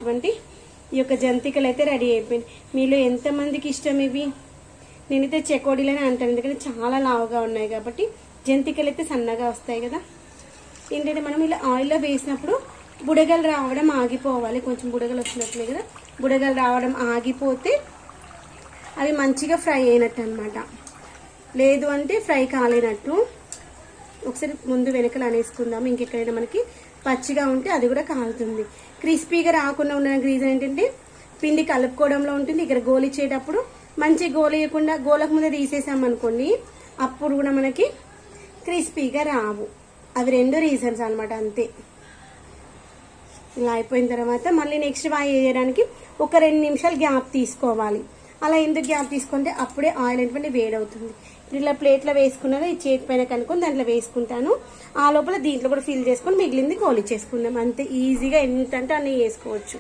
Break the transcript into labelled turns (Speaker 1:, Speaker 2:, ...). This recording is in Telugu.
Speaker 1: వంటి ఈ యొక్క జంతికలు అయితే రెడీ అయిపోయింది. మీలో ఎంతమందికి ఇష్టం ఇవి? నేనైతే చెకోడీలనే అంటాను, ఎందుకంటే చాలా లావుగా ఉన్నాయి కాబట్టి. జంతికలు అయితే సన్నగా వస్తాయి కదా. ఏంటంటే మనం ఇలా ఆయిల్లో వేసినప్పుడు బుడగలు రావడం ఆగిపోవాలి. కొంచెం బుడగలు వచ్చినట్లే కదా, బుడగలు రావడం ఆగిపోతే అవి మంచిగా ఫ్రై అయినట్టు అనమాట. లేదు అంటే ఫ్రై కాలేనట్టు. ఒకసారి ముందు వెనకలు అనేసుకుందాము. ఇంకెక్కడైనా మనకి పచ్చిగా ఉంటే అది కూడా కాలుతుంది. క్రిస్పీగా రాకుండా ఉన్న రీజన్ ఏంటంటే పిండి కలుపుకోవడంలో ఉంటుంది. ఇక్కడ గోలిచ్చేటప్పుడు మంచి గోలియకుండా గోలకు ముందే తీసేసామనుకోండి, అప్పుడు కూడా మనకి క్రిస్పీగా రావు. అవి 2 రీజన్స్ అనమాట, అంతే. ఇలా అయిపోయిన తర్వాత మళ్ళీ నెక్స్ట్ ఫ్రై చేయడానికి ఒక 2 నిమిషాలు గ్యాప్ తీసుకోవాలి. అలా ఎందుకు గ్యాప్ తీసుకుంటే అప్పుడే ఆయిల్ ఏంటంటే వేడవుతుంది. ఇలా ప్లేట్లో వేసుకున్నది ఈ చేతి పైన కనుక్కొని దాంట్లో వేసుకుంటాను. ఆ లోపల దీంట్లో కూడా ఫిల్ చేసుకొని మిగిలింది గోలిచ్చేసుకుందాం. అంతే ఈజీగా ఎంత అంటే అన్నీ వేసుకోవచ్చు.